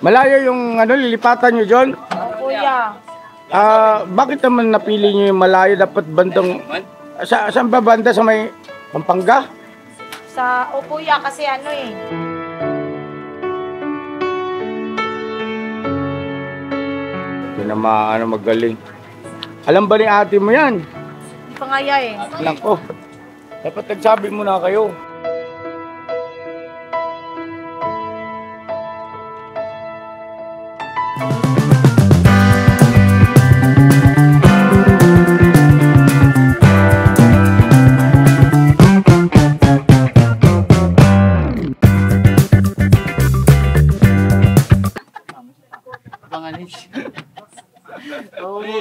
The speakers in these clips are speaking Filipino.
Malayo yung ano, lilipatan nyo, John? Kuya. Bakit naman napili nyo yung malayo? Dapat bandang... Saan ba banda? Sa may Pampanga? Sa Kuya kasi ano eh. Hindi na magaling. Alam ba ni ate mo yan? Hindi pa nga eh. Nako. Dapat nagsabi mo na kayo.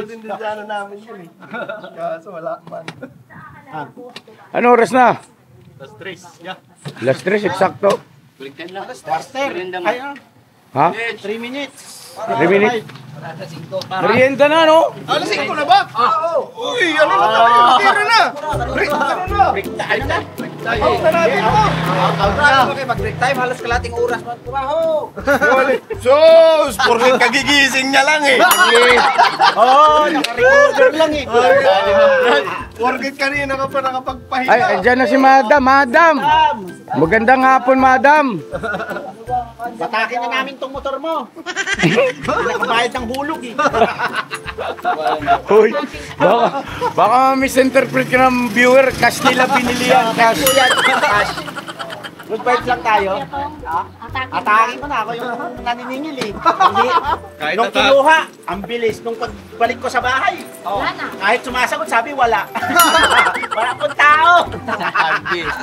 Hindi sana namin yun eh. Kaso wala man. Ano oras na? Las 3. Yeah. Last 3, eksakto. Master. Ha? 3 minutes. 3 minutes. Merienda na, no? Alas 5 na ba? Oo. Uy, ano na tayo? Tira na. Break time na. Out na natin ito. Out na. Okay, mag-break time. Halos kalating oras magtrabaho. Sus! Porket kagigising niya lang eh. Oo, naka-recorder lang eh. Porket kanina ka pa nakapagpahinga. Ay, andyan na si Madam. Madam! Magandang hapon, Madam. Batakin na namin tong motor mo. Nakabayad ng hulog eh. Hoy, baka misinterpret ka ng viewer. Cash nila binili yan. Cash. Good vibes lang tayo. Atakin mo na ako yung naniningil eh. Hindi. Nung kinuha, ang bilis. Nung pagbalik ko sa bahay, kahit sumasagot, sabi wala. Wala pong tao.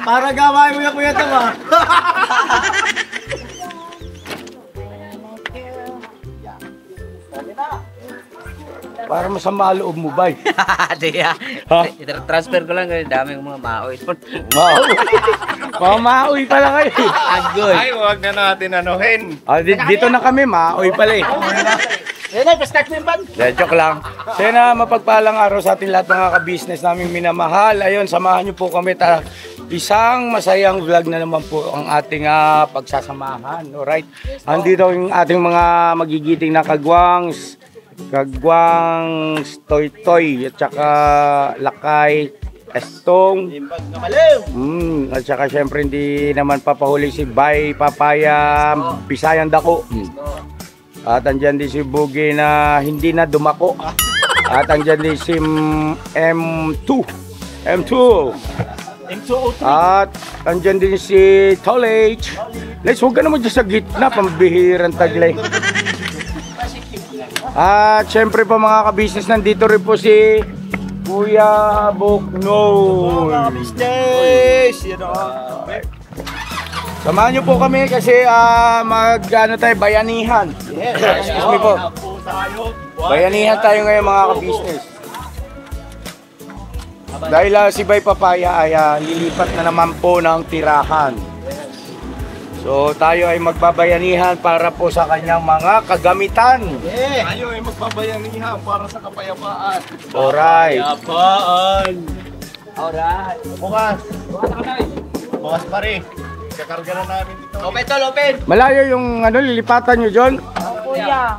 Para gawin mo yung kuya tama. Para masama loob mo ba? Di ya. Transfer ko lang kasi daming mga maoy. Maoy pala kayo. Agoy. Ay, huwag na natin anuhin. Dito na kami, maoy pala eh. Ayun ay, pa-start mo yung band. Joke lang. Sana mapagpalang araw sa ating lahat mga ka-business naming minamahal. Ayun, samahan niyo po kami. Isang masayang vlog na naman po ang ating pagsasamahan. Alright? Andito yung ating mga magigiting na kagwangs, toy-toy, at saka lakay, estong. At saka syempre hindi naman papahuli si Bay Papaya, Bisayang Dako. At andyan din si Bugi na hindi na dumako. At andyan din si M2. At andyan din si Tolage. Let's huwag ka naman dyan sa gitna, pambihirang taglay. At syempre po mga ka-business, nandito rin po si Kuya Bukno. Mga business! Samahan nyo po kami kasi tayo, bayanihan. Excuse me po. Bayanihan tayo ngayon mga ka-business. Dahil si Bay Papaya ay lilipat na naman po ng tirahan. So tayo ay magbabayanihan para po sa kanyang mga kagamitan. Tayo ay magbabayanihan para sa kapayapaan. Alright. Alright. Bukas pa rin. Kakarga na namin dito. Open. Malayo yung lilipatan nyo, John? Kuya.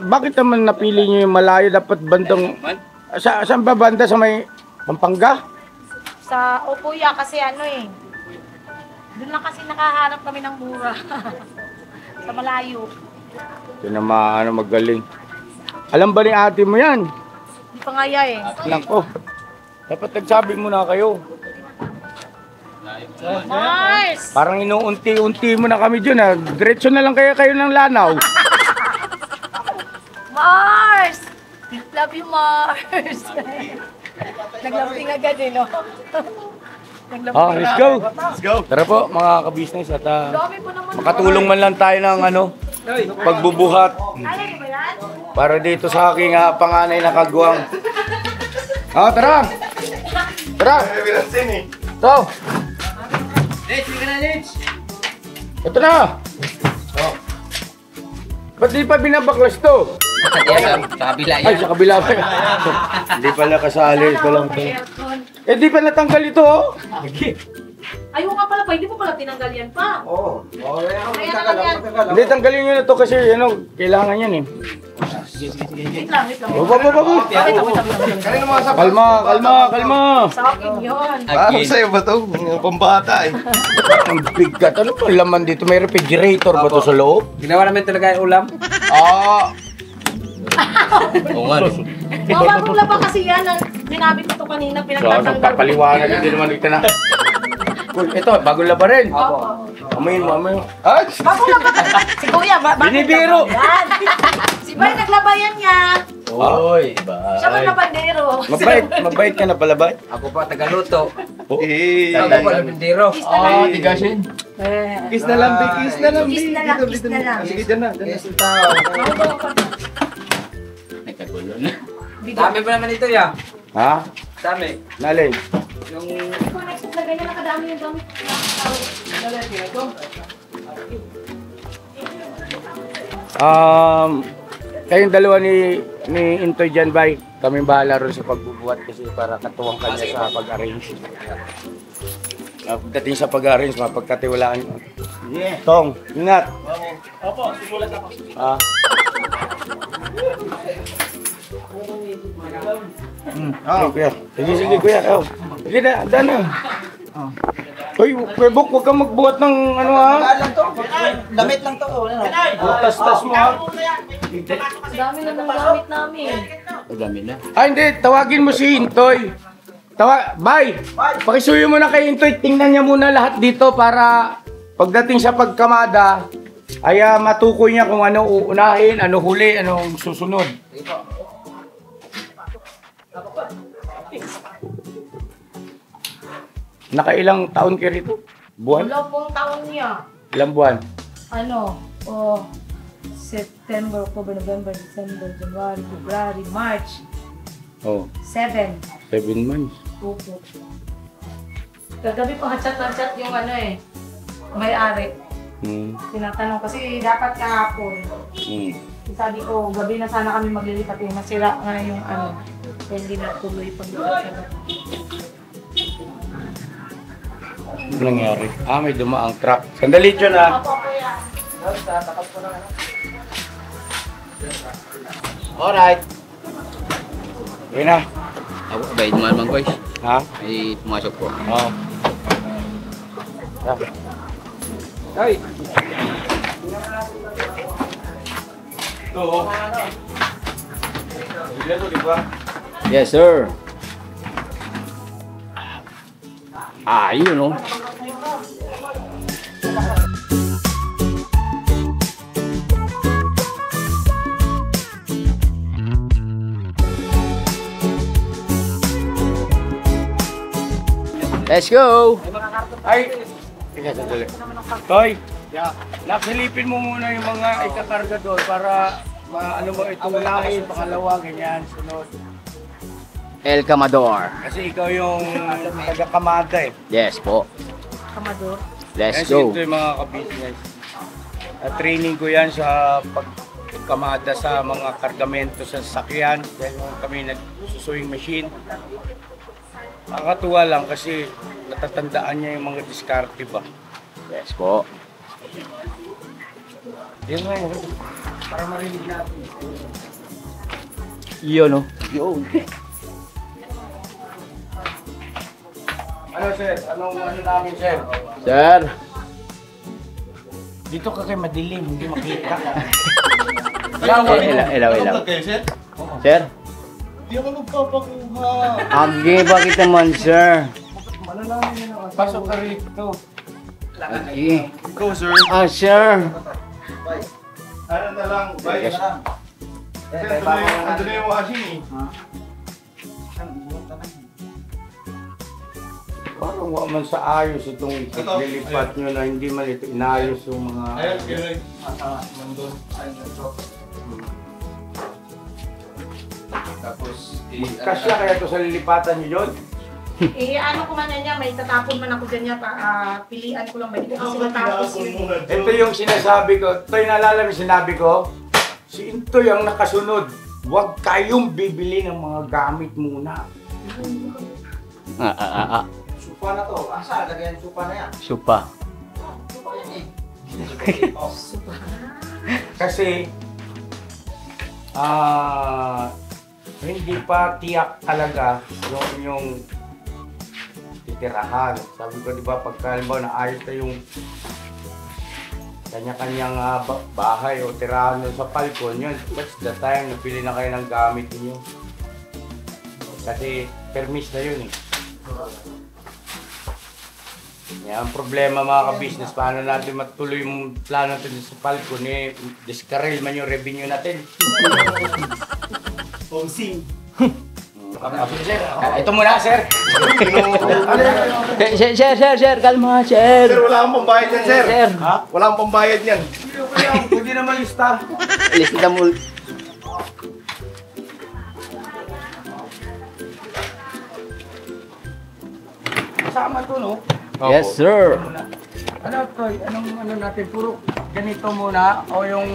Bakit naman napili nyo yung malayo? Dapat bandang... Saan ba banda? Sa may Pampanga? Sa Kuya kasi ano eh. Doon lang kasi nakahanap kami ng mura. Sa malayo. Hindi na magaling. Alam ba ni ate mo yan? Hindi pa nga eh. Nako. Dapat nagsabi mo na kayo. Mars! Parang inuunti-unti mo na kami dyan ha. Diretso na lang kayo ng lanaw. Mars! Love you, Mars! Naglambing agad eh, no? Let's go. Let's go. Tara po mga ka-business at Dami po naman. makatulong man lang tayo ng pagbubuhat. Kaya niyo ba yan? Para dito sa aking panganay na kagwang. Tara! Tara! Ito! Ito na! Ba't di pa binabaklas to? Sa kabila Ay, yan. sa kabila pa. Hindi pala kasali ko lang to. Eh, di pa natanggal ito, oh. Ayaw nga pala pa, hindi mo pala tinanggal yan pa. Oo. Kaya naman yan. Hindi, tanggalin nyo na to kasi kailangan yan eh. Wait lang. Kanino mga sapat? Kalma. Sa akin yun. Parang sa'yo ba ito? Pambata eh. Ang bigat. Ano to laman dito? May refrigerator ba to sa loob? Ginawa namin talaga yung ulam. Ah, Oo nga. Mawawala pa kasi yan. Binabit ko to kanina, so, pinagtatanggal. nagpapaliwanag hindi naman dito na. Cool, ito, bagong laba rin. Opo. Amoyin mo. Ah, Bagong laba ka. Si Kuya, bakit Binibiro. yan? Si Bay, naglabayan niya. Oy, Siya man labandero. Mabait ka na pala ba? Ako pa tagaluto. Eh. Ako pa labindero. Kiss na lang. tigasin. Kiss na lang, Bi. Kiss na lang, Bi. Kiss na lang, Dito, kiss dito na lang. Sige, dyan na. Dyan na si tao. Nagkagulo na. Dami pa naman ito ya. Ha? Dami. Nalin? Yung... Ikaw, nagsasagay niya nakadami yung gamit. Kayong dalawa ni Intoy dyan, Bay. Kami bahala ron sa pagbubuhat kasi para katuwang kanya sa pag-arrange. Pagdating sa pag-arrange, mapagkatiwalaan. Yeah. Tong, ingat. Opo, simulat ako. Kuya. Sige, kuya. Sige na, daan na. Uy, Kuya Bok, huwag kang magbuhat ng ano ha. Damit lang to. Tas mo ha. Dami na ng gamit namin. Dami na. Hindi, tawagin mo si Intoy. Bay, pakisuyo mo na kay Intoy. Tingnan niya muna lahat dito para pagdating sa pagkamada, ay matukoy niya kung ano uunahin, ano huli, anong susunod. Nakailang taon ka rito? Buwan? Wala pong taon niya. Ilang buwan? September, October, November, December, January, February, March. Oh, 7. 7 months. Opo. Kagabi pa chat yung may-ari. Tinatanong kasi dapat kahapon. Sabi ko, gabi na sana kami maglilipat eh. Masira nga yung hindi na tuloy paglipat sa gabi. Ano nangyari? May dumaang truck. Sandali dyan ha. Opo, kuya. Alright. Okay na. Ako, bayad mo naman guys. Ha? Ay, pumasok po. Oo. Ay. Ito. Sila to, di ba? Yes, sir. Yun o. Let's go! Ay! Sige, sandali. Toy! Nasilipin mo muna yung mga ikakarga doon para ano mo itong lahi, pangalawa, ganyan, sunod. El Camador. Kasi ikaw yung taga-kamada eh. Yes po. Kamador. Let's Kasi go. ito yung mga ka-business. Training ko yan sa pagkamada sa mga kargamento sa sasakyan. Dahil kami nag-sewing machine. Nakakatuwa lang kasi natatandaan niya yung mga diskarte ba. Yes po. Yan nga yun. Para marinig natin. Yun o. Yun. Ano sir? Anong ano namin sir? Sir. Dito ka kay madilim, hindi makita. Ilaw. Sir. Di ako magpapakuha. Agi, bakit naman, sir? Pasok ka rito. Agi. Go, sir. Sir. Ano na lang, bye na lang. Ando na yung washing eh. Parang wala man sa ayos itong paglilipat nyo na hindi man ito inayos yung mga... Ayos, gano'n. Nandun. Tapos, Kasya kaya ito sa lilipatan nyo yun? Ano ko man niya, may tatapon man ako dyan niya, pilian ko lang ba? Hindi ko kasi matapos yun. Ito yung sinasabi ko. Ito yung naalala mo sinabi ko. Si Intoy ang nakasunod. Huwag kayong bibili ng mga gamit muna. Supa na to. Asa, lagyan supa na yan. Supa. Supa yan eh. Kasi, hindi pa tiyak talaga yung titirahan. Sabi ko, di ba, pagka halimbawa naayos na yung kanya-kanyang bahay o tirahan doon sa Falcon, yun, that's the time na pili na kayo ng gamit niyo. Kasi, permis na yun eh. Yan ang problema mga ka-business, paano natin matuloy yung plano natin sa Falcon eh, diskaril man yung revenue natin. Ponsing. Sir, ito muna sir. Sir, kalma, sir. Sir, wala akong pambayad yan, sir. Sir. Ha? Wala akong pambayad yan. Pwede naman lista. Lista mo. Kasama to no? Yes, sir. Ano to? Anong natin? Puro ganito muna o yung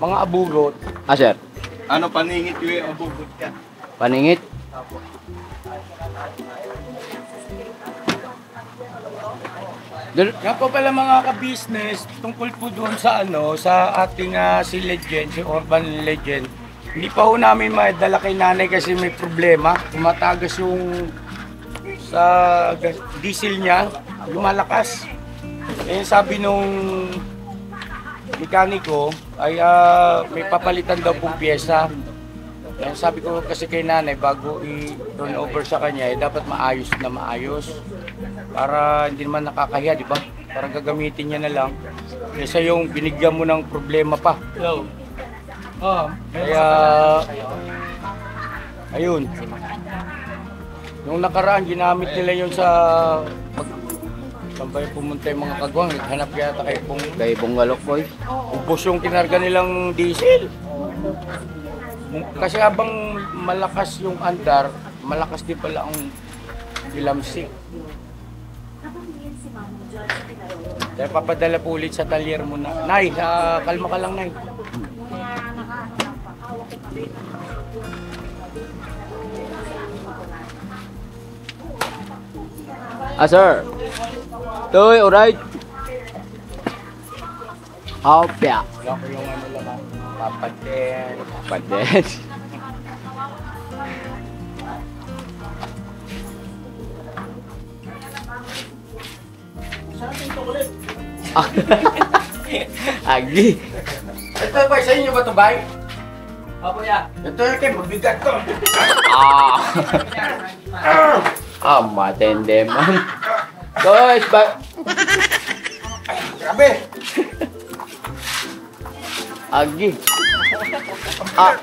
mga abugot. Sir. Ano, paningit yung abugot ka? Paningit. Yan po pala mga ka-business, tungkol po doon sa sa ating si Legend, si Urban Legend. Hindi pa ho namin madala kay nanay kasi may problema. Tumatagas yung sa diesel niya, lumalakas. Eh sabi nung mekaniko ay may papalitan daw pong pyesa. Kaya sabi ko kasi kay nanay bago i-turn over sa kanya, dapat maayos na maayos. Para hindi naman nakakahiya, di ba? Parang gagamitin niya na lang. Kaysa yung binigyan mo ng problema pa. Kaya, ayun. Nung nakaraan, ginamit nila yun sa saan pumunta yung mga kagwang. Hanap yata Kay Bungalok boy. ubos yung kinarga nilang diesel. Kasi habang malakas yung andar, malakas din pala ang ilamsik. Kaya papadala po ulit sa talyer mo na. Nay, kalma ka lang, Nay. Sir. Toy, alright. Hopya. Wala ko yung lang, papaten. Padet. Agi. Ito ba, sa inyo ba ito, Bay? Opo, ya. Ito yung kayo, mabigat to. Matende man. Guys, Grabe. Agi. Ako.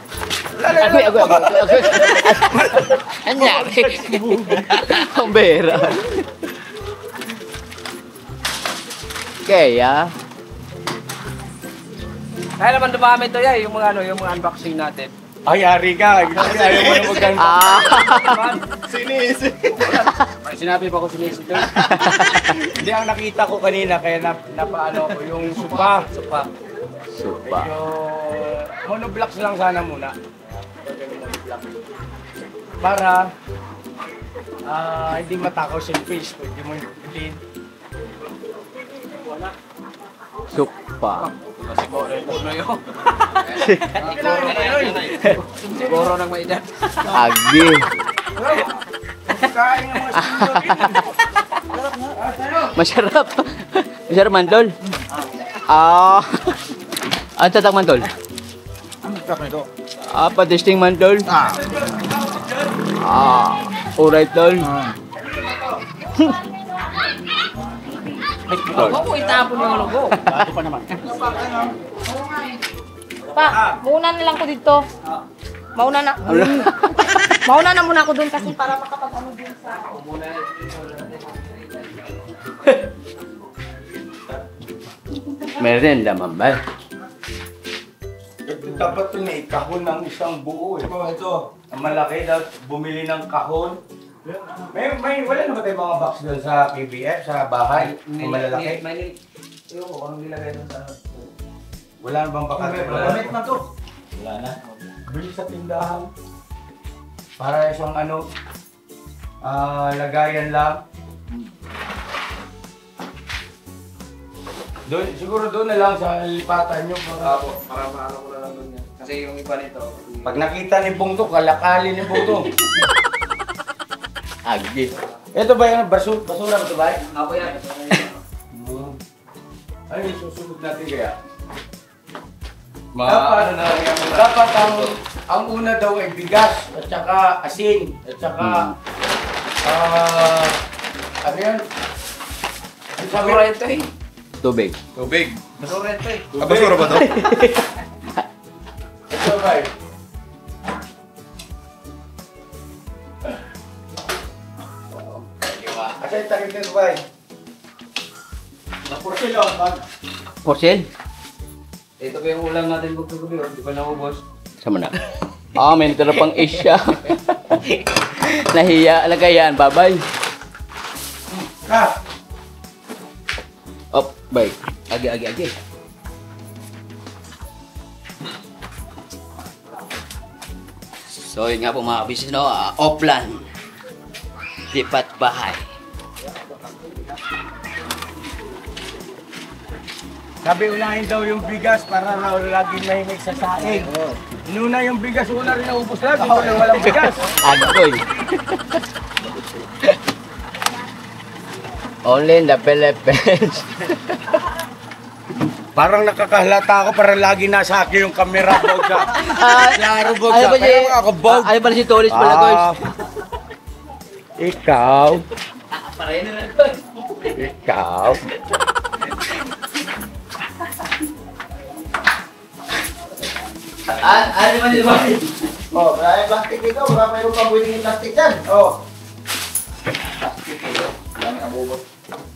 Anyari. Ang bera. Kaya. Kaya naman dumami to yung mga yung mga unboxing natin. Ay, yari ka. Kasi ayaw mo na mag-unbox. Sinis. Sinabi pa ko sinisito. Hindi, ang nakita ko kanina, kaya napaano ko yung supa. Supa. Yung monoblocks lang sana muna. Para hindi matakaw sa face. Pwede mo i-clean. Supa. Siguro yun. Siguro nang may edad. Agi. Kain ng mga Masarap. Masarap mandol. Ang tatak mandol? Padisting mandol. Alright dol. Huwag mo itapon yung logo. Bago pa naman. Pa, mauna na lang ko dito. Mauna na. Mauna na muna ako doon kasi para makapag-ano din sa... Meron naman ba? Ito dapat ito na ikahon ng isang buo eh. Ito. Ang malaki dapat bumili ng kahon. Wala na ba tayong mga box doon sa PBF, sa bahay? Ang malalaki? Anong nilagay doon sa... Wala na bang bakante? Gamit na to. Wala na. Bili sa tindahan. Para isang lagayan lang. Doon, siguro doon na lang sa lipatan nyo. Para maano ko na lang doon yan. Kasi yung iba nito. Pag nakita ni Bungto, kalakali ni Bungto. Agi. Ito ba yung basura ba ito ba? Ako yan. Ano yung susunod natin kaya? Ano na lang yan. Dapat ang una daw ay bigas at saka asin at saka ano yan? Basura ito eh. Tubig. Tubig. Basura ito eh. Basura ba to? Ito ba? Kasi takip nito ba? Napursil o? Porcel? Ito pa yung ulam natin pagkagabi. Di pa naubos. Sama na. May natira pang isya. Nahiya. Lagayan, babay. Ah! Op, bay. Agi. So yun nga po mga kabisnes, no? Oplan. Lipat bahay. Sabi unahin daw yung bigas para raw laging mahimik sa saing. Inuna yung bigas, una rin naubos lang. Dito na walang bigas. Agoy. Only in the Philippines. Parang nakakahalata ako, parang lagi nasa akin yung camera, Bogsa. Klaro, Bogsa. Ano ba Kaya mga kabog. Ano ba si Tolis pala, guys? Ikaw. Pareho na lang. Ikaw. Ano ba nila? Oh, wala yung plastic dito. Wala mayroon pang pwedeng plastic dyan. Oh. Dami ang bubot.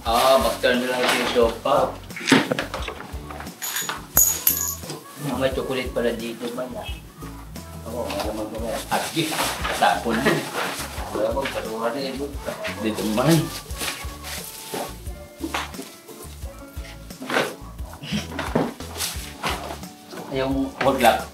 Baktan nila yung sopa. May chocolate pala dito ba na? Malamang ko na. Agi, katapon. Malamang, paruha na yun. Dito man. Yung horlak.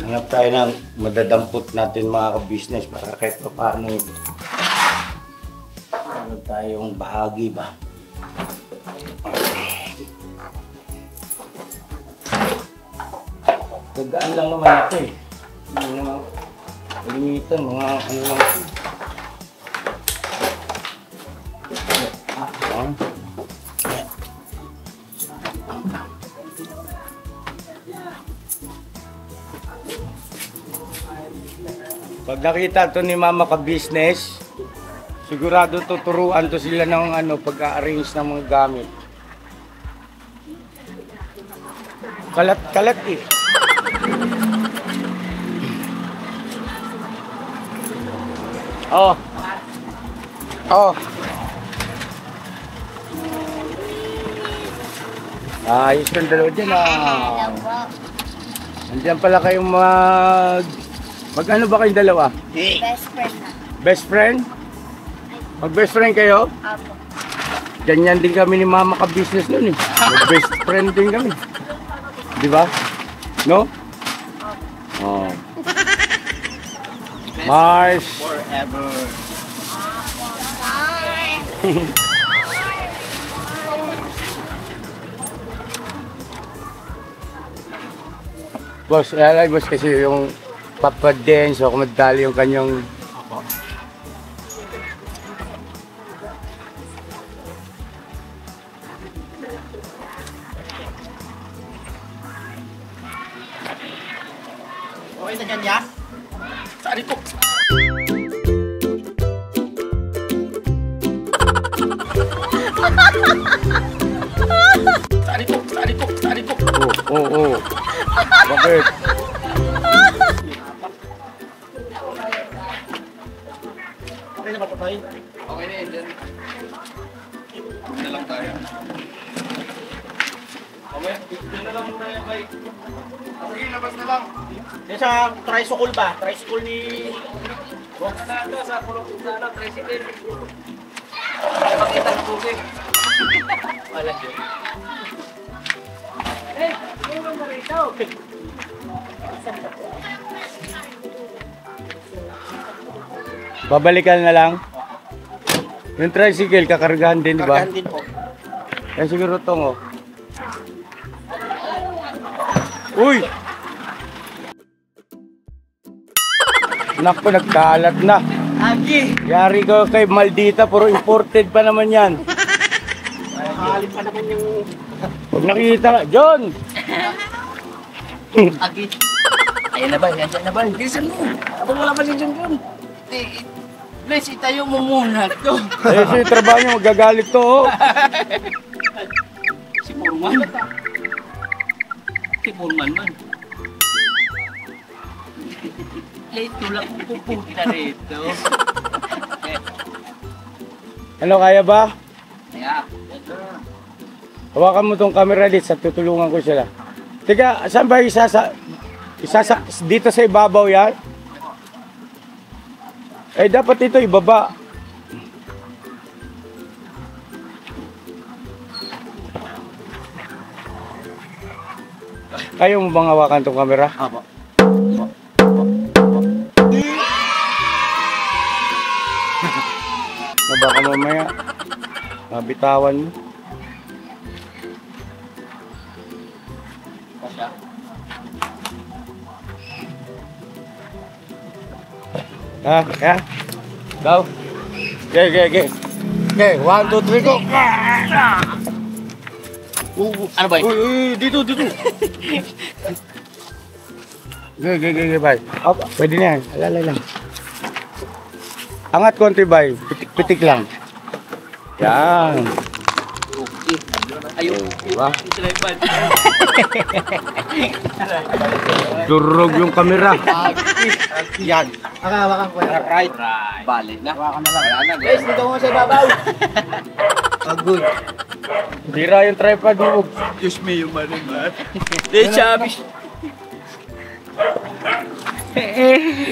Hanap tayo ng madadampot natin mga ka-business para kahit pa paano ano tayong bahagi ba. Gagaan lang naman ito eh. Hindi naman kalimitan, mga ano lang ito. Pag nakita to ni Mama ka-business, sigurado tuturuan to sila ng ano, pag-arrange ng mga gamit. Kalat-kalat eh. Oh. Oh. Ayos yung dalawa dyan ah. Nandiyan pala kayong mag-ano ba kayong dalawa? Best friend na. Best friend? Mag-best friend kayo? Apo. Ganyan din kami ni Mama ka-business nun eh. Mag-best friend din kami. Di ba? No? Oh. Mars. Forever. Boss, alay boss kasi yung papadance o kumadali yung kanyang Okay na ganyan? Saan ito? Saan ito? Oo. Bakit? Okay na ba ito tayo? Okay na yun dyan. Na lang tayo. Okay, dito na lang muna yan, bay. Okay, labas na lang. Yan sa tricycle ba? Tricycle ni... Sa kulong sa tricycle. Pakita ng tubig. Wala siya. Babalikan na lang. Yung tricycle, kakargahan din, di ba? Kargahan din po. Yan siguro tong, oh. Uy! Naku, nagkalat na. Agi! Yari ko kay Maldita, puro imported pa naman yan. Halip pa naman yung Huwag nakikita ka, John! agi. Ayan na ba? Yan na ba? Bilisan mo. Abang wala pa si John John. Please, itayo mo muna to. Eh, si trabaho niya, magagalit to, oh. Si Purman. Si Purman man. Late tulak ko pupunta rito. Ano, kaya ba? Kaya, Hawakan mo tong camera dito at tutulungan ko sila. Teka, saan ba dito sa ibabaw yan? Eh, dapat ito ibaba. Ayaw mo bang hawakan tong camera? Apo. Na baka mamaya mabitawan mo. kasya. Ha? Go. Okay. Okay, 1, 2, 3, go. Ano ba yun? Uy, dito. Okay, bye. Up, pwede na yan. Alala lang. Angat konti, bye. Pitik lang. Yan. Okay. Ayun. Diba? Tripod. Durog yung kamera. Yan. Hawakan ko yan. Right. Bali na. Hawakan na lang. Wala na. Guys, dito mo sa ibabaw. Good. Bira yung tripod mo. Diyos me yung manuman. Di sabi.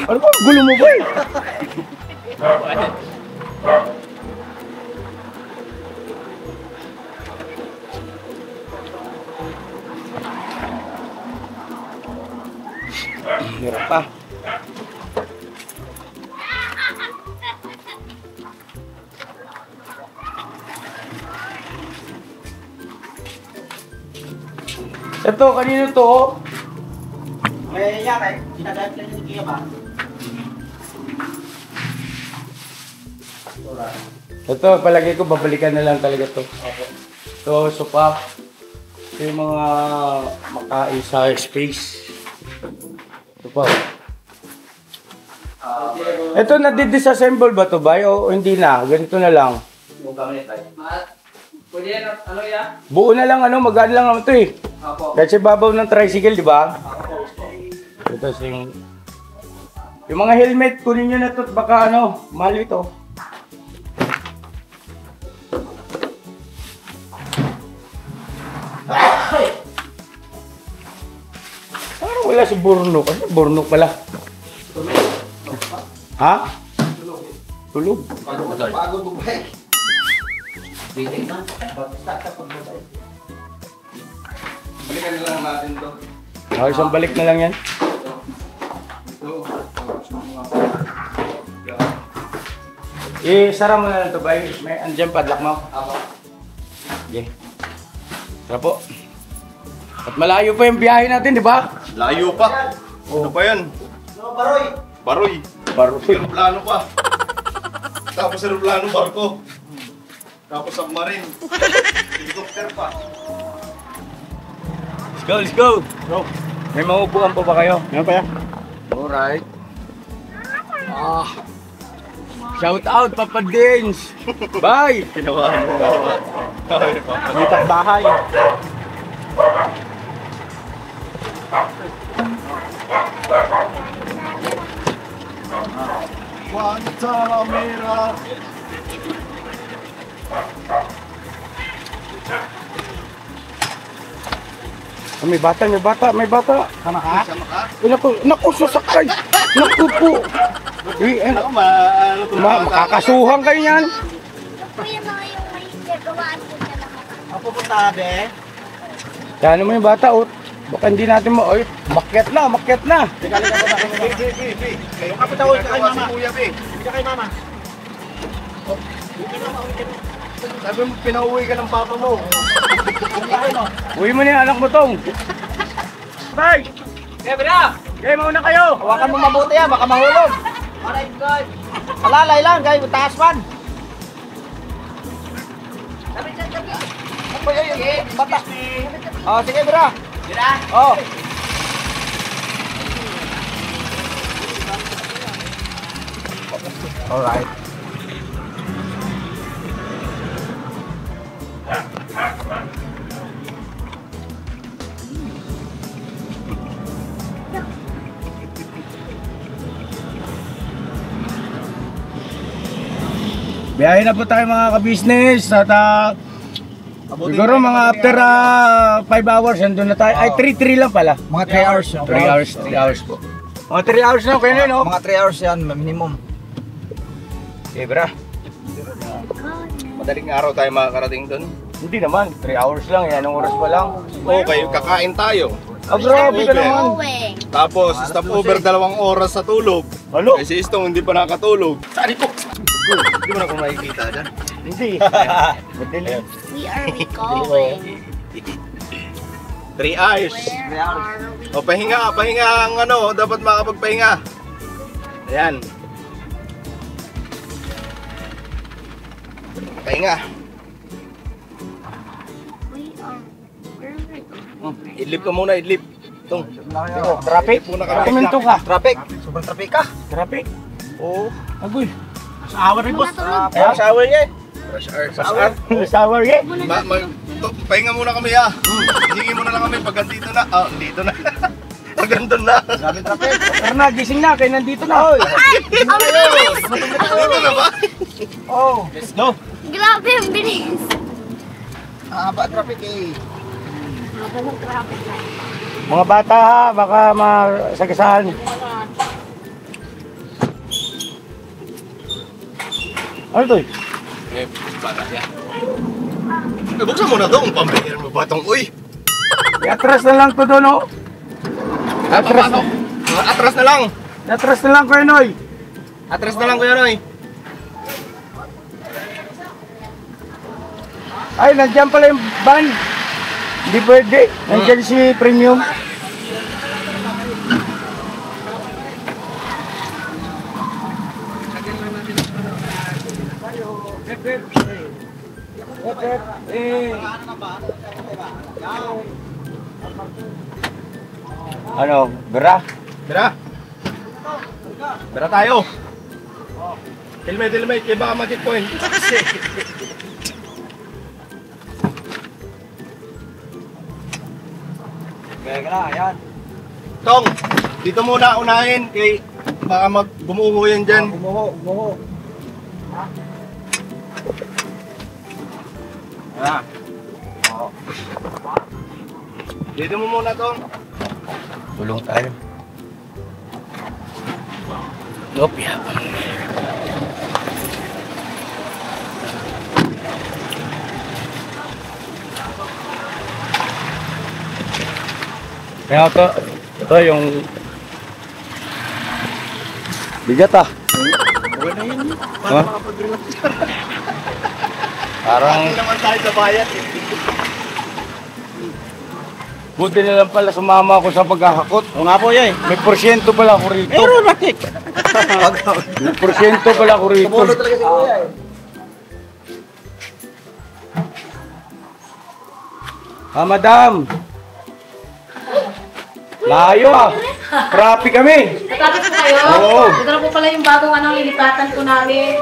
Ano ba? Gulo mo ba eh? Hirap pa. Ito, kanino to? May yari. Sinadahit lang yung Kia ba? Ito, palagay ko babalikan na lang talaga to. Ito, sopa. Ito yung mga makain sa space. Ito pa. Ito, nadi-disassemble ba to ba? O hindi na? Ganito na lang. Pwede yan, ano yan? Buo na lang, magaan lang naman to eh. Apo. Kahit sa babaw ng tricycle, di ba? Ito yung mga helmet, kunin nyo na to. Baka mahal ito. Parang wala si Burnok. Ano Burnok pala? Ha? Tulog. Pagod mo ba? Bitin na. Balikan na lang natin to. Isang balik na lang yan. Sara mo na lang ito, bay. May andyan padlock mo. Okay. Tara po. At malayo pa yung biyahe natin, di ba? Layo pa. Ano pa yan? Baroy. Baroy. Baro. Aeroplano pa. Tapos aeroplano, barko. Tapos submarine. Helicopter pa. Let's go. Go. May maupuan pa ba kayo? Meron pa yan? Alright. Shout out, Papa Dins. Bye. Ginawa mo. Mitak bahay. Guantanamera. May bata. Sama ka? Sama ka? Naku, sasakay. Naku po. Ako, ano to? Makakasuhan kayo yan. Kuya, mga yung may gawaan po talaga. Mapupunta be. Kaya mo yung bata, oh. Baka hindi natin mo, oy, makyat na, makyat na. Kayo kapit ako kay mama. Kuya be. Hindi kay mama. Sabi mo, pinauwi ka ng papa mo. Uwi mo na yung anak mo, Tong. Bye! Kaya na! Okay, mauna kayo. Hawakan mo mabuti yan, baka mahulog. Alright, guys! Alalay lang, guys. Taas man. Bata. Oh, sige, bro. Oh. Alright. Biyahe na po tayo mga ka-business at siguro mga after 5 hours nandun na tayo. Ay, 3 lang pala. Mga 3 hours. 3 hours po. Mga 3 hours na kayo na, no? Mga 3 hours yan, minimum. Eh, bra. Madaling araw tayo makakarating doon. Hindi naman, 3 hours lang. Yan, anong oras pa lang. Okay, kakain tayo. Ah, grabe ka naman. Tapos, stopover 2 oras sa tulog. Ano? Kasi Istong hindi pa nakatulog. Sari po! Hindi mo na kung makikita dyan. Hindi. Madali. We are going. 3 hours. Where are we? O, pahinga ang ano, dapat makapagpahinga. Ayan. Pahinga. We are. Where are we going? Idlip ka muna, idlip. Itong. Traffic? Muna kami. Kuminto ka. Traffic. Sobrang traffic ka. Traffic? Oo. Agoy. Shower rin, boss. Ayan, shower niya eh. Rush hour. Shower eh. Pahinga muna kami ha. Hingi muna lang kami pag andito na. Ah, dito na. Pag andun na. Daming traffic. Karna, gising na. Kayo nandito na. Dito na ba? Oh. Let's go. Grabe, ang bilis. Haba traffic eh. Haba ng traffic light. Mga bata ha, baka masagasaan. Ano to eh? Eh, bata yan. Eh, buksan mo na to. Ang pambihir mo batong. Uy! Atras na lang to doon, no? Atras na. Atras na lang. Atras na lang, Kuya Noy. Atras na lang, Kuya Noy. Ay, nandiyan pala yung van. Hindi pwede. Nandiyan si Premium. Ano, bra? Tara. Tara tayo. Helmet. Kaya baka mag-checkpoint. Kaya ka na, ayan. Tong, dito muna unahin. Kay baka gumuho yan dyan. Umuho. Ah. Dito mo muna, Tong. Tulong tayo. Lopya. Kaya ito yung bigat ah. Ha? Parang Hindi naman tayo sa bayan. buti na lang pala sumama ako sa paghahakot. Oo nga po yan. May porsyento pala ako rito. Bakit? May porsyento pala ako rito. Tumulo talaga si Kuya eh. Ah, madam. Layo ah. Traffic kami. Natapos po kayo? Oo. Ito na po pala yung bagong lilipatan po namin.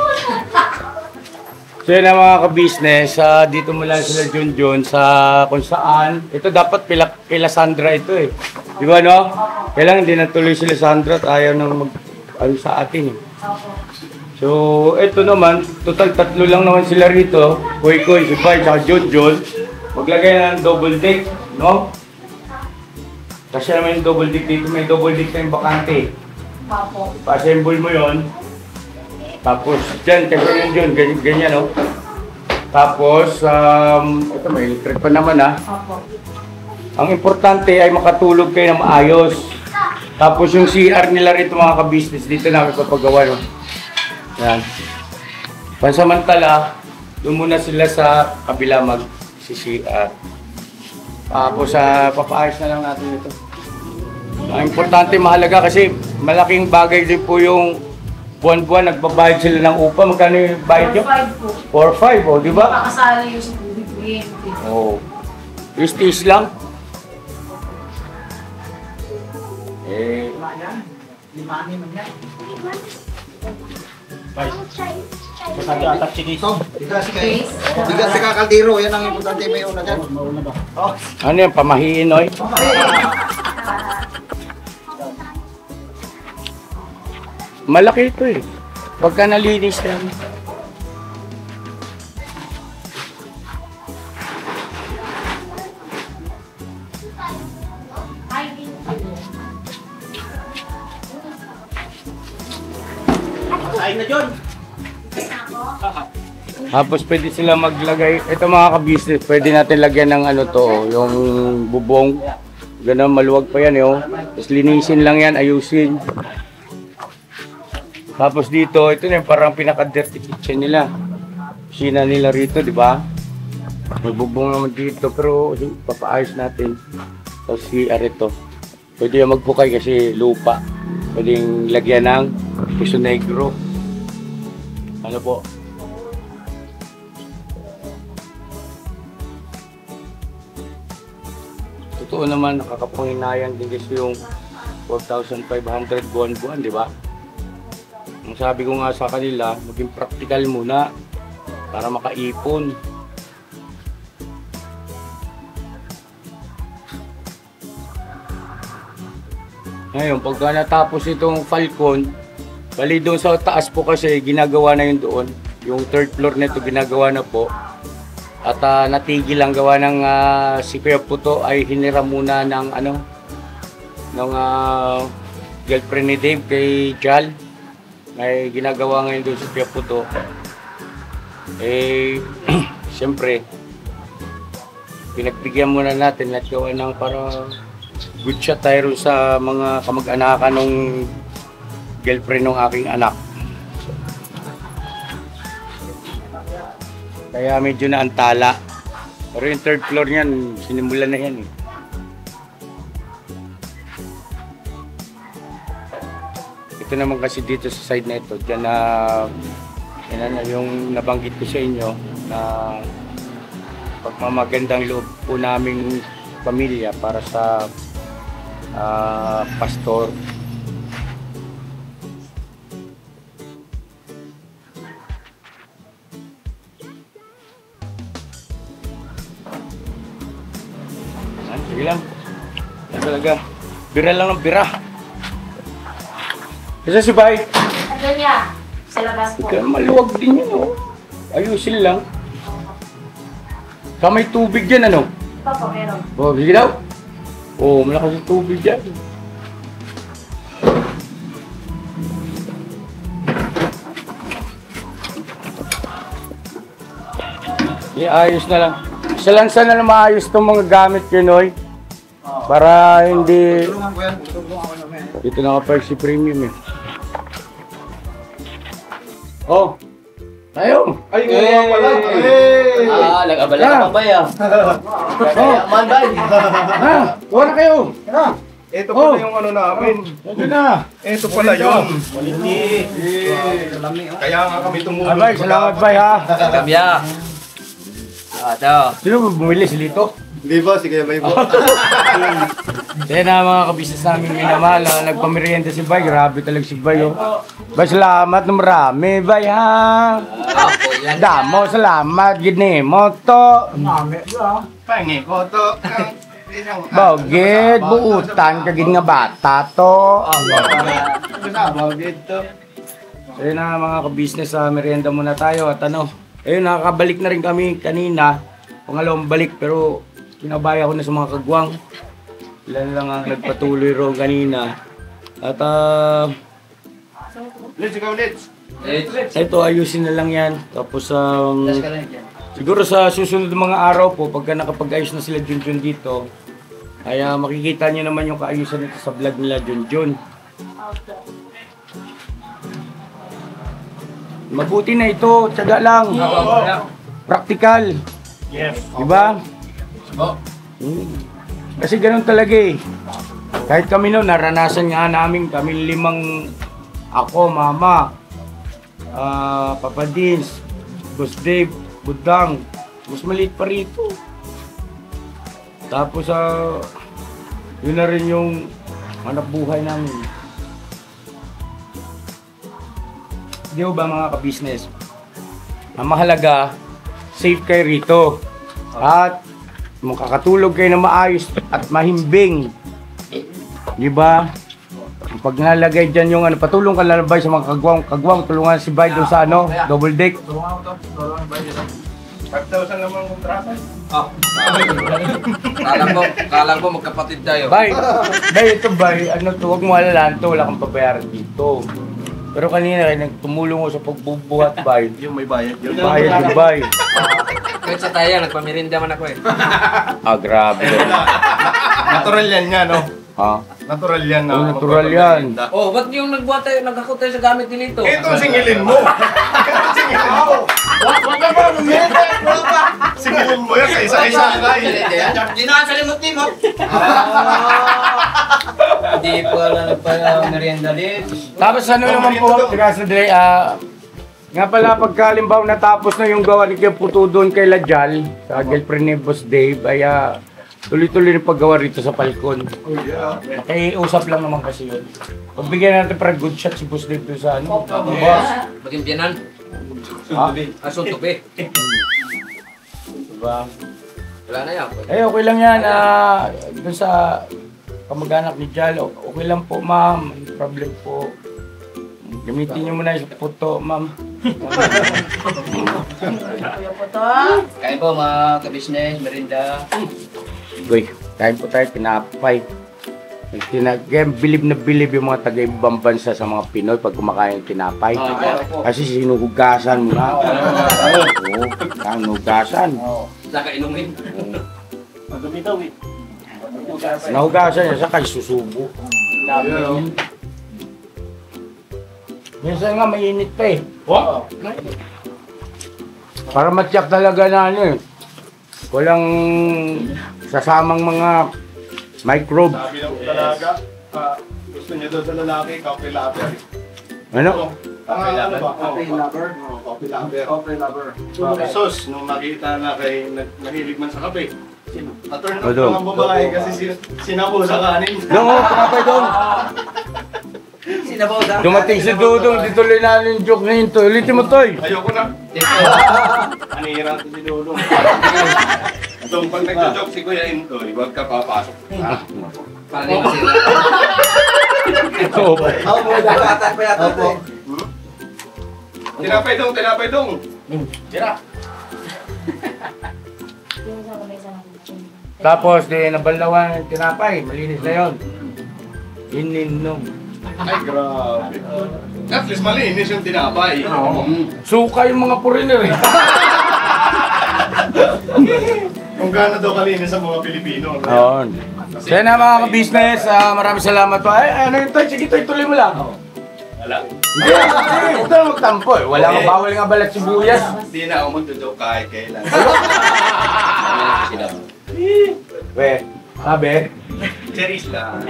So yun ang mga ka-business, dito mo lang sila Junjun sa kung saan. Ito dapat kila Sandra ito eh. Di ba no? Kailangan hindi natuloy sila Sandra at ayaw nang ano sa atin eh. So ito naman, total 3 lang naman sila rito. Koy, si Pai, tsaka Junjun. Maglagay na ng double deck, no? Kasi naman yung double deck dito, may double deck na yung bakante. Papo. Pa-assemble mo yon. Tapos dyan, kasi yun dyan, ganyan, no? Tapos, ito may electric pa naman Opo. Ang importante ay makatulog kayo na maayos. Tapos yung CR nila rito mga ka-business, dito namin papagawa. No? Yan. Pansamantala, doon muna sila sa kabila mag-CR. Tapos papaayos na lang natin ito. Ang importante, mahalaga kasi malaking bagay din po yung buwan-buwan nagbabayad sila ng upa. Magkano yung bayad nyo? 4-5 po. 4-5, oh, di ba? Pakasali yung bibigyan. Oo. Is lang. Eh, Bigas sa kakaldiro, yan ang importante may una dyan. ano yan, pamahiin, oy? Malaki ito eh. Pagka nalinis yan. Kain na John. Tapos pwede sila maglagay, ito mga ka-business, pwede natin lagyan ng ano to, yung bubong. Ganun, maluwag pa yan, oh. Tapos linisin lang yan, ayusin. Tapos dito, ito na yung parang pinaka-dirty kitchen nila. Kusina nila rito, di ba? May bubong naman dito, pero papaayos natin. Tapos CR ito. Pwede yung magbukay kasi lupa. Pwedeng lagyan ng puso negro. Ano po? Totoo naman, nakakapanghinayang din kasi yung 4,500 buwan-buwan, di ba? Ang sabi ko nga sa kanila, maging practical muna para makaipon. Ngayon, pagka natapos itong Falcon, bali doon sa taas po kasi ginagawa na yun doon. Yung third floor nito ginagawa na po. At natigil ang gawa ng si Kuya Puto ay hiniram muna ng girlfriend ni Dave kay Jal. May ginagawa ngayon doon si Kuya Puto. Eh, siyempre, pinagbigyan muna natin at gawa ng para good shot tayo sa mga kamag-anakan ng girlfriend ng aking anak. Kaya medyo naantala. Pero yung third floor niyan, sinimulan na yan eh. Ito naman kasi dito sa side na ito, dyan na yung nabanggit ko sa inyo na pagmamagandang loob po naming pamilya para sa pastor. Sige lang. Yan talaga. Bira lang ng bira. Kasi si Bay. Ano niya? Sa labas po. Kaya maluwag din yun, oh. Ayusin lang. Kamay tubig dyan, ano? Ito po, meron. Oh, sige daw. Oh, malakas yung tubig dyan. Ayos na lang. Isa lang sana na maayos itong mga gamit ko, Noy. Para hindi... Tulungan ko yan. Tulungan ko naman. Dito naka-Percy Premium eh. Oh! Tayo! Ay, nga pala. Nag-abala ka pa ba yan? Man, bay. Ha? Kuha na kayo! Ito pala yung ano namin. Ito na! Ito pala yun. Kaya nga kami tumulong. Abay, salamat bay ha! Kamya. Ito. Sino bumili si Lito? Di ba? Sige, may bo. Kaya na mga kabisnes namin minamahal, nagpamerienda si Bay, grabe talaga si Bay oh. Bay, salamat na marami, Bay ha. Damo, salamat, gini mo to. Pangi ko to. Bogit, buutan, kagin nga bata to. Kaya na mga kabisnes, merienda muna tayo at ano. Ayun, nakakabalik na rin kami kanina. Pangalawang balik pero kinabaya ko na sa mga kagwang. Ilan lang ang nagpatuloy roon kanina. At Let's go, let's. ito ayusin na lang yan. Tapos si Siguro sa susunod ng mga araw po, pagka nakapag-ayos na sila Junjun dito, ay makikita nyo naman yung kaayusan nito sa vlog nila Junjun. Mabuti na ito, tiyaga lang. Praktikal. Yes. Diba? Kasi ganun talaga eh. Kahit kami noon, naranasan nga namin, kami 5, ako, mama, Papa Dins, Boss Dave, Budang, mas maliit pa rito. Tapos yun na rin yung hanap buhay namin. Di ba mga ka-business? Ang mahalaga, safe kayo rito. At makakatulog kayo na maayos at mahimbing. Di ba? Pag nalagay dyan yung patulong ka lalabay sa mga kagwang, tulungan si Bay doon sa double deck. 5,000 naman kontrata. Kala ko magkapatid tayo. Bay, ito Bay, huwag mo alalaan to, wala kang pabayaran dito. Pero kanina tumulong ko sa pagbubuhat, Bay. Yung may bayad yun. Bayad yung Bay. Kahit sa tayo, nagpamirinda man ako eh. Grabe. Natural yan nga, no? Ha? Natural yan na. Natural yan. Oh, ba't yung nagbuhat tayo, nagkakot tayo sa gamit nito? Ito, singilin mo. Singilin mo. Wag ka ba? Singilin mo yan sa isa-isa. Di na sa limot mo. Hindi po alam nagpa-merienda din. Tapos naman po, Dre, nga pala pagkalimbaw natapos na yung gawa ni Kuya Puto doon kay Lajal, sa girlfriend ni Boss Dave, ay tuloy-tuloy yung paggawa rito sa Falcon. Usap lang naman kasi yun. Pagbigyan natin para good shot si Boss Dave doon sa boss. Maging biyanan. Suntubi. Diba? Wala na yan. Okay lang yan. Doon sa kamag-anak ni Jalo, okay lang po ma'am. May problem po. Gamitin niyo muna yung puto, ma'am. Kain po mga ka-business, merinda. Goy, kain po tayo, tinapay. Bilib na bilib yung mga taga-ibang bansa sa mga Pinoy pag kumakain ng tinapay. Kasi sinuhugasan mo na. Oo, sinuhugasan. Saka inumin. Nahugasan niya, saka susubo. Minsan nga mainit pa eh. Para matyak talaga na walang sasamang mga microbe. Sabi ng dalaga, gusto niya daw sa lalaki, coffee lover. Ano? Ano ba? Coffee lover? Coffee lover. Coffee lover. Sus, nung nakita na kay nahilig man sa kape, na-turn off ng mga babae kasi sinapo sa kanin. Doon, kapay doon. Dumating si Dudong, dituloy na yung joke na yun to. Ulitin mo toy. Ayoko na. Anira si Dudong. Itong pag nagjo-joke si Kuya Intoy, huwag ka papasok. Para di masira. Tinapay dong. Tira. Tapos, nabanlawan yung tinapay. Malinis na yun. Ininom. Ay, grabe. At least malinis yung tinapay. Suka yung mga foreigner eh. Kung gaano daw kalinis sa mga Pilipino. Oo. Kaya na mga ka-business, maraming salamat po. Ay, ano yun tayo? Sige tayo, tuloy mo lang. Wala. Hindi, ito na magtampo eh. Wala nga bawal nga balat sibuyas. Hindi na ako magjo-joke kahit kailan. We, sabi. Cherries lang.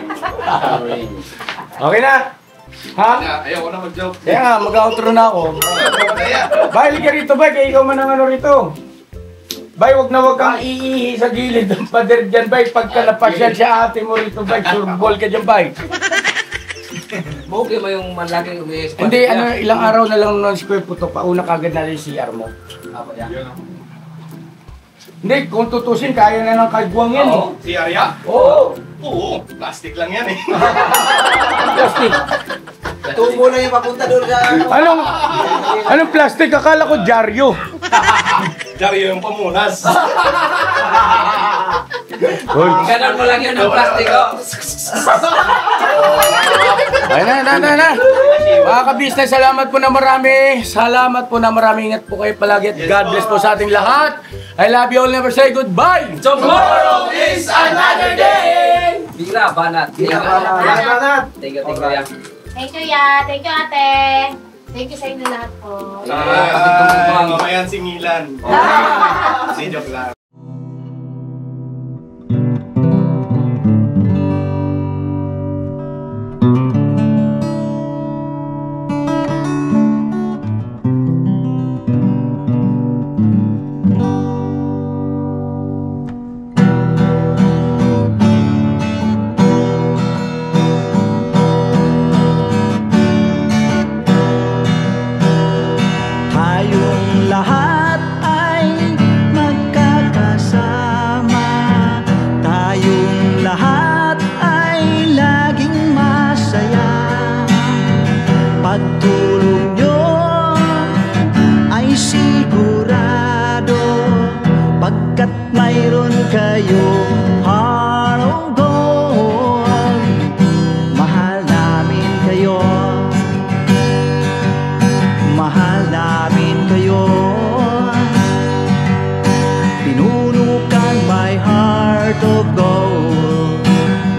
Okay na? Ha? Ayoko na mag-joke. Kaya nga, mag-outro na ako. Bay, liga rito, Bay. Kaya ikaw man ang ano rito. Bay, wag na wag kang iihi sa gilid ng pader dyan, Bay. Pagka napasyal siya ate mo rito, Bay. Surbol ka dyan, Bay. Okay mo yung malaging umiis. Hindi, ilang araw na lang ng square puto. Pauna kagad na rin si CR mo. Hindi, kung tutusin, kaya na ng kagwang yan. Oo, si Arya? Oo. Oo, plastic lang yan eh. Plastic. Tubo lang yung papunta doon sa... Anong plastic? Akala ko dyaryo. Jaryo yung pamunas. Uy. Ganon mo lang yun ng plastiko. Ayun na. Mga ka-business, salamat po na marami. Salamat po na marami. Ingat po kayo palagi at God bless po sa ating lahat. I love you all. Never say goodbye. Tomorrow is another day! Bira, banat. Thank Thank you, ya. Thank you, ya. Thank you, ate. Thank you sa inyo lahat po. Mamayan singilan. Si joke lang. Tayong lahat ay magkakasama. Tayong lahat ay laging masaya. Pagtulong nyo ay sigurado, pagkat mayroon kayong heart of gold. Mahal namin kayo. Mahal namin kayo. Pinunukan my heart of gold.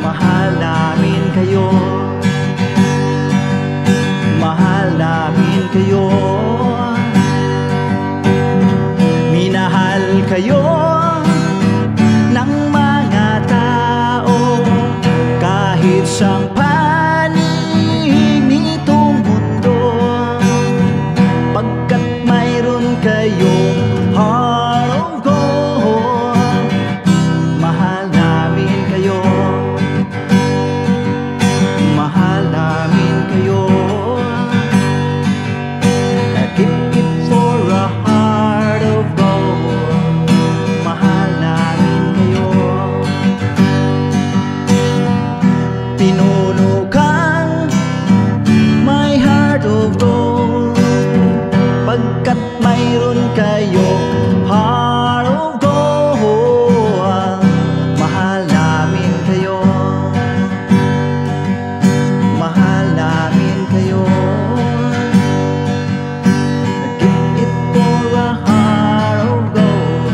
Mahal namin kayo. Mahal namin kayo. Minahal kayo ng mga tao kahit sang panig nitong mundo, pagkat mayroon kayong heart of gold. Mahal namin kayo. Mahal namin kayo. Keep it for a heart of gold. Mahal namin kayo. Pinuno kang my heart of gold, pagkat mayroon kayong heart of gold. Mahal namin kayo. Mahal namin kayo. Keep it for a heart of gold.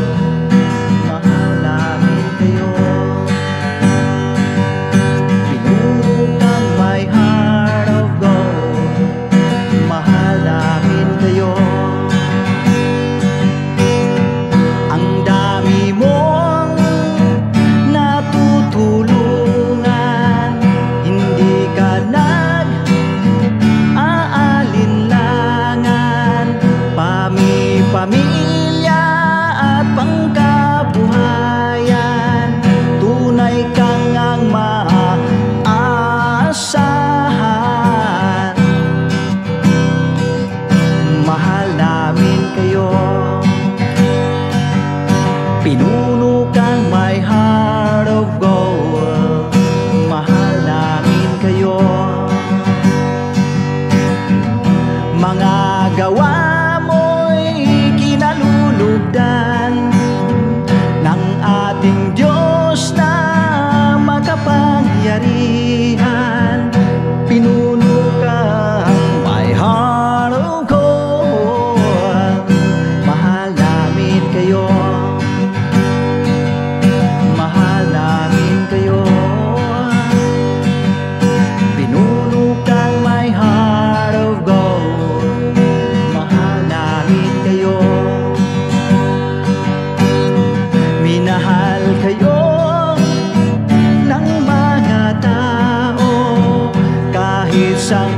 Mahal namin kayo. Pinurukang my heart of gold. Mahal namin kayo. Ang dami mong natutulungan, hindi ka nag-aalinlangan. Pamilya at pangkabuhayan, tunay kang ang maaasahan. Mahal namin kayo. Pinuno kang my heart of gold. Mahal namin kayo. Mga gawa mo'y kinalulugdan ng ating Diyos na makapangyarihan. Pinuno kang my heart of gold. Mahal namin kayo. Mahal namin kayo. Pinuno kang my heart of gold. Mahal namin kayo. Minahal kayo ng mga tao kahit sang